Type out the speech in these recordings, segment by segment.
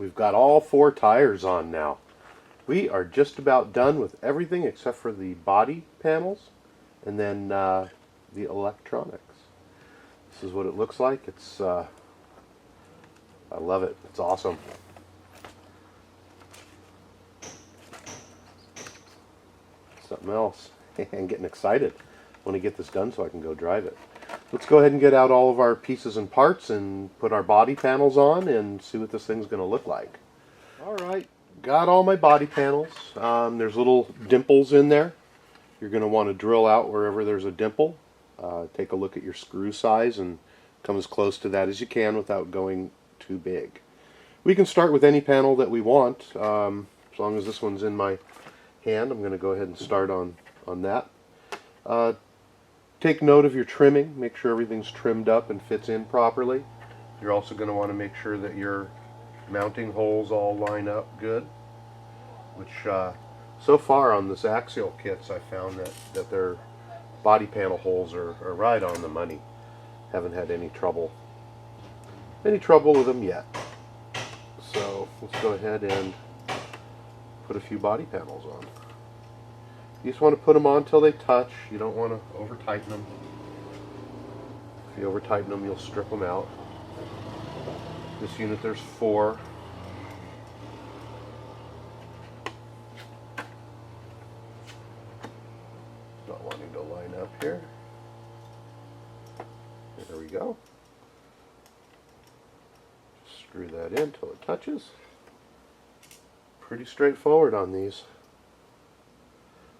we've got all 4 tires on now. We are just about done with everything except for the body panels and then the electronics. This is what it looks like. It's I love it. It's awesome. Something else. I'm getting excited. I want to get this done so I can go drive it. Let's go ahead and get out all of our pieces and parts and put our body panels on and see what this thing's going to look like. Alright, got all my body panels. There's little dimples in there. You're going to want to drill out wherever there's a dimple. Take a look at your screw size and come as close to that as you can without going too big. We can start with any panel that we want. As long as this one's in my hand, I'm going to go ahead and start on that. Take note of your trimming. Make sure everything's trimmed up and fits in properly. You're also going to want to make sure that your mounting holes all line up good, which so far on this Axial kits I found that their body panel holes are right on the money. Haven't had any trouble with them yet. So let's go ahead and put a few body panels on. You just want to put them on until they touch. You don't want to over tighten them. If you over tighten them, you'll strip them out. This unit, there's 4. Not wanting to line up here. There we go. Just screw that in until it touches. Pretty straightforward on these.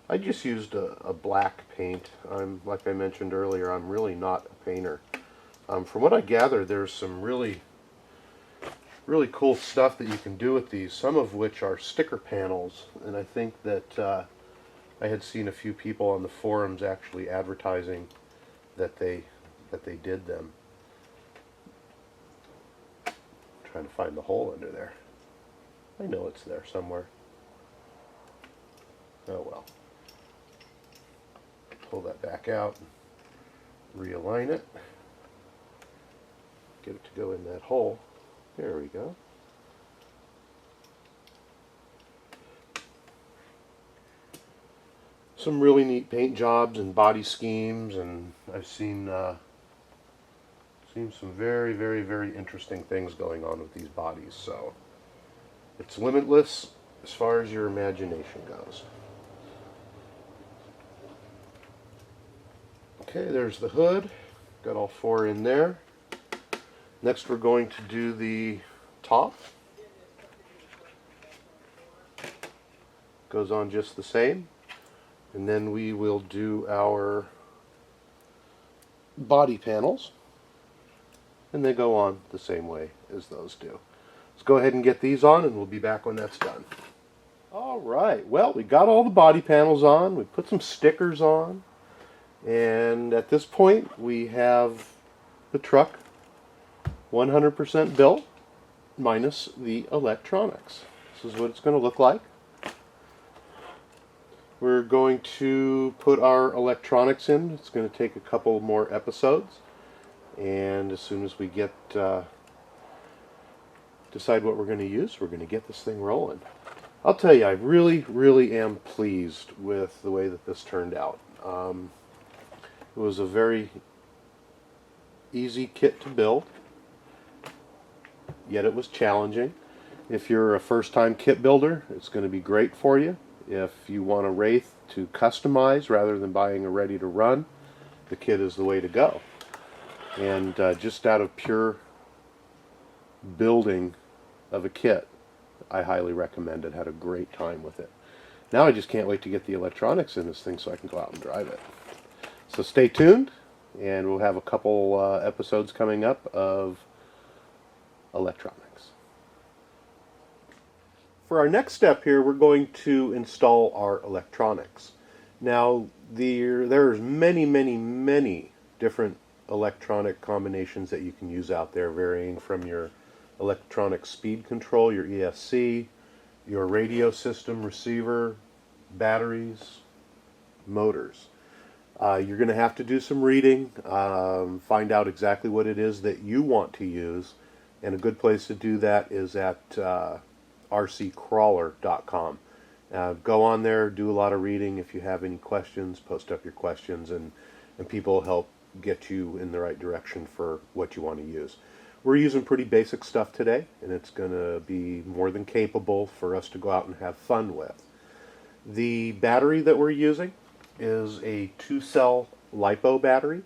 I just used a black paint. Like I mentioned earlier, I'm really not a painter. From what I gather, there's some really cool stuff that you can do with these, some of which are sticker panels, and I think that I had seen a few people on the forums actually advertising that they did them. I'm trying to find the hole under there. I know it's there somewhere. Oh well. Pull that back out and realign it. Get it to go in that hole. There we go. Some really neat paint jobs and body schemes, and I've seen some very interesting things going on with these bodies. So it's limitless as far as your imagination goes. Okay, there's the hood. Got all 4 in there. Next we're going to do the top. Goes on just the same. And then we will do our body panels. And they go on the same way as those do. Let's go ahead and get these on and we'll be back when that's done. Alright, well, we got all the body panels on. We put some stickers on. And at this point we have the truck 100% built minus the electronics. This is what it's going to look like. We're going to put our electronics in. It's going to take a couple more episodes, and as soon as we get decide what we're going to use, we're going to get this thing rolling. I'll tell you, I really am pleased with the way that this turned out. It was a very easy kit to build, yet it was challenging. If you're a first-time kit builder, it's going to be great for you. If you want a Wraith to customize rather than buying a ready-to-run, the kit is the way to go. And just out of pure building of a kit, I highly recommend it. Had a great time with it. Now I just can't wait to get the electronics in this thing so I can go out and drive it. So stay tuned, and we'll have a couple episodes coming up of electronics. For our next step here, we're going to install our electronics. Now, there's many different electronic combinations that you can use out there, varying from your electronic speed control, your ESC, your radio system, receiver, batteries, motors. You're going to have to do some reading, find out exactly what it is that you want to use, And a good place to do that is at rccrawler.com. Go on there, do a lot of reading. If you have any questions, post up your questions, and people will help get you in the right direction for what you want to use. We're using pretty basic stuff today, and it's going to be more than capable for us to go out and have fun with. The battery that we're using is a 2-cell LiPo battery,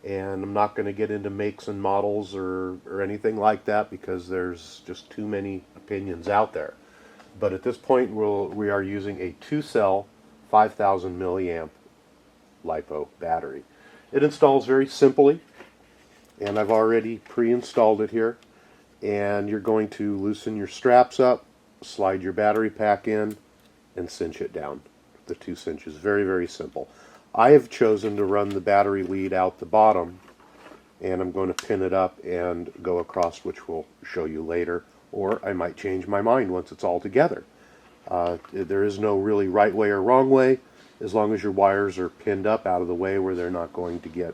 and I'm not going to get into makes and models or anything like that because there's just too many opinions out there. But at this point, we are using a 2-cell 5,000 milliamp LiPo battery. It installs very simply, and I've already pre-installed it here. And you're going to loosen your straps up, slide your battery pack in, and cinch it down. The 2 cinches. Very, very simple. I have chosen to run the battery lead out the bottom, and I'm going to pin it up and go across, which we'll show you later. Or I might change my mind once it's all together. There is no really right way or wrong way, as long as your wires are pinned up out of the way where they're not going to get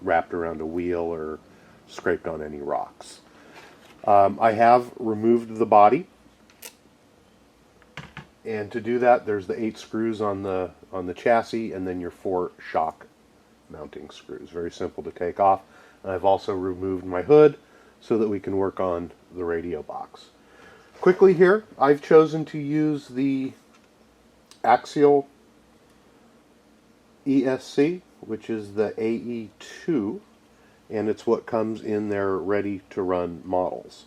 wrapped around a wheel or scraped on any rocks. I have removed the body, and to do that, there's the 8 screws on the chassis, and then your 4 shock mounting screws. Very simple to take off. And I've also removed my hood so that we can work on the radio box. Quickly here, I've chosen to use the Axial ESC, which is the AE2, and it's what comes in their ready-to-run models.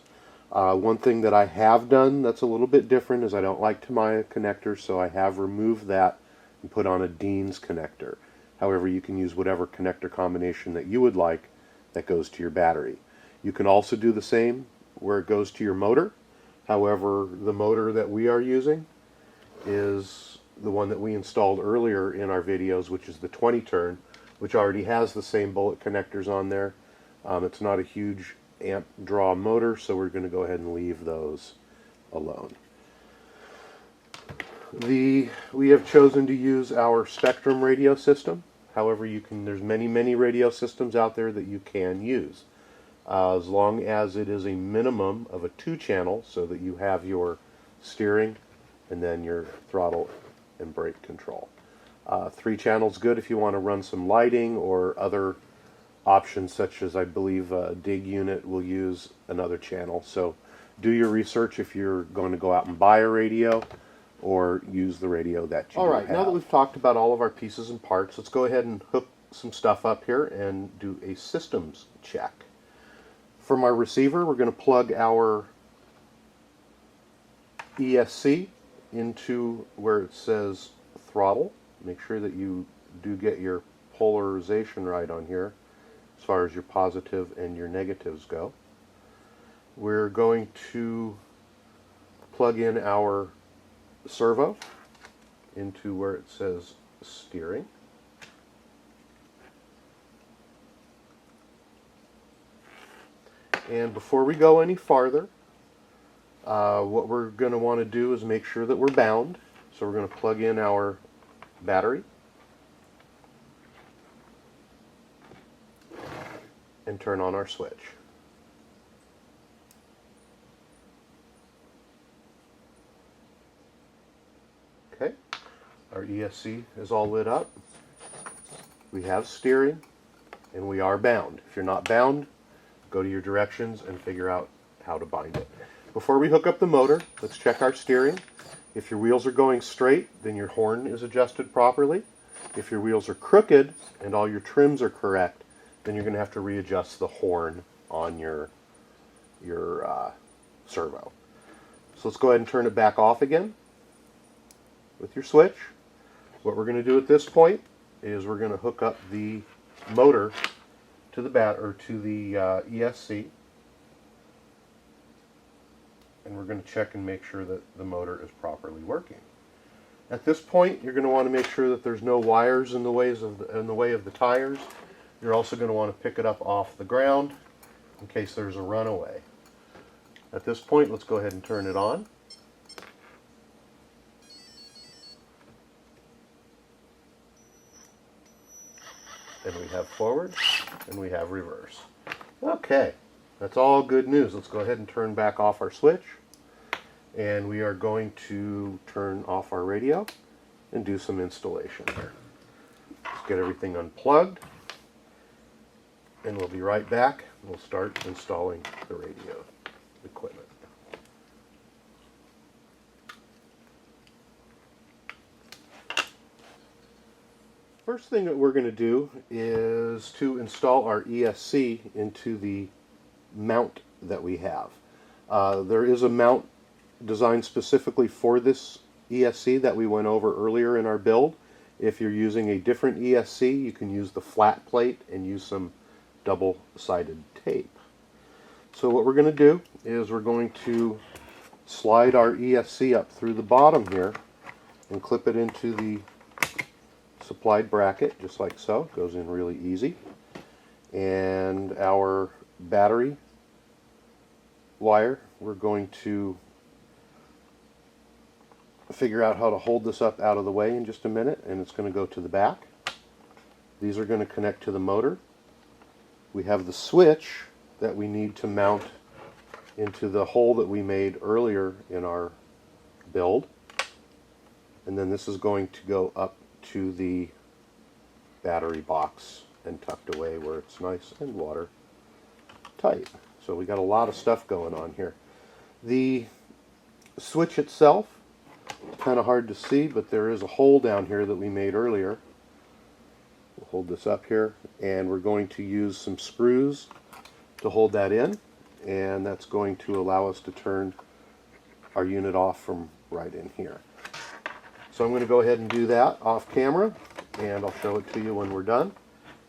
One thing that I have done that's a little bit different is I don't like Tamiya connectors, so I have removed that and put on a Dean's connector. However, you can use whatever connector combination that you would like that goes to your battery. You can also do the same where it goes to your motor. However, the motor that we are using is the one that we installed earlier in our videos, which is the 20 turn, which already has the same bullet connectors on there. It's not a huge amp draw motor, so we're going to go ahead and leave those alone. We have chosen to use our Spectrum radio system. However, there's many radio systems out there that you can use. As long as it is a minimum of a 2-channel, so that you have your steering and then your throttle and brake control. 3 channels good if you want to run some lighting or other options, such as I believe a dig unit will use another channel. So do your research if you're going to go out and buy a radio or use the radio that you have. All right, now that we've talked about all of our pieces and parts, let's go ahead and hook some stuff up here and do a systems check. For my receiver, we're going to plug our ESC into where it says throttle. Make sure that you do get your polarization right on here as far as your positive and your negatives go. We're going to plug in our servo into where it says steering. And before we go any farther, what we're going to want to do is make sure that we're bound. So we're going to plug in our battery and turn on our switch. Okay, our ESC is all lit up. We have steering and we are bound. If you're not bound, go to your directions and figure out how to bind it. Before we hook up the motor, let's check our steering. If your wheels are going straight, then your horn is adjusted properly. If your wheels are crooked and all your trims are correct, then you're going to have to readjust the horn on your servo. So let's go ahead and turn it back off again with your switch. What we're going to do at this point is we're going to hook up the motor to the ESC, and we're going to check and make sure that the motor is properly working. At this point, you're going to want to make sure that there's no wires in the way of the tires. You're also going to want to pick it up off the ground in case there's a runaway. At this point, let's go ahead and turn it on. And we have forward and we have reverse. Okay, that's all good news. Let's go ahead and turn back off our switch. And we are going to turn off our radio and do some installation here. Let's get everything unplugged. And we'll be right back. We'll start installing the radio equipment. First thing that we're going to do is to install our ESC into the mount that we have. There is a mount designed specifically for this ESC that we went over earlier in our build. If you're using a different ESC, you can use the flat plate and use some double-sided tape. So what we're going to do is we're going to slide our ESC up through the bottom here and clip it into the supplied bracket, just like so. It goes in really easy. And our battery wire, we're going to figure out how to hold this up out of the way in just a minute, and it's going to go to the back. These are going to connect to the motor. We have the switch that we need to mount into the hole that we made earlier in our build, and then this is going to go up to the battery box and tucked away where it's nice and watertight. So we got a lot of stuff going on here. The switch itself, kind of hard to see, but there is a hole down here that we made earlier. We'll hold this up here, and we're going to use some screws to hold that in, and that's going to allow us to turn our unit off from right in here. So I'm going to go ahead and do that off camera, and I'll show it to you when we're done,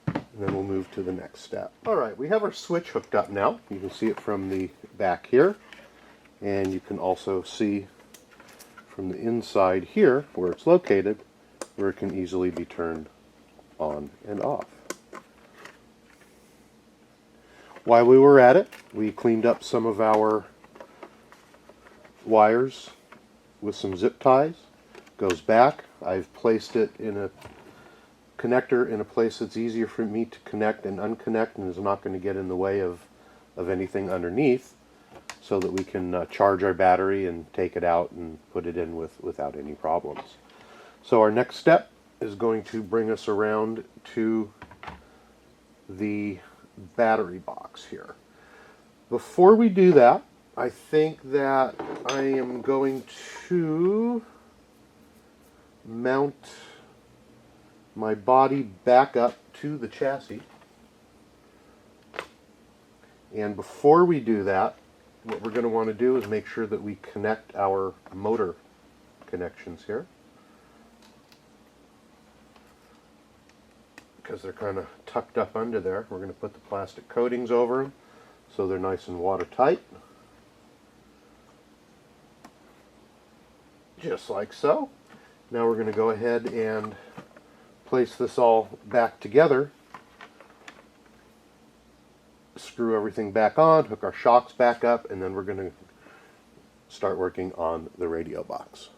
and then we'll move to the next step. Alright, we have our switch hooked up now. You can see it from the back here, and you can also see from the inside here, where it's located, where it can easily be turned on and off. While we were at it, we cleaned up some of our wires with some zip ties. Goes back. I've placed it in a connector in a place that's easier for me to connect and unconnect and is not going to get in the way of anything underneath, so that we can charge our battery and take it out and put it in without any problems. So our next step is going to bring us around to the battery box here. Before we do that, I think that I am going to mount my body back up to the chassis. And before we do that, what we're going to want to do is make sure that we connect our motor connections here, because they're kind of tucked up under there. We're going to put the plastic coatings over them so they're nice and watertight, just like so. Now we're going to go ahead and place this all back together, screw everything back on, hook our shocks back up, and then we're going to start working on the radio box.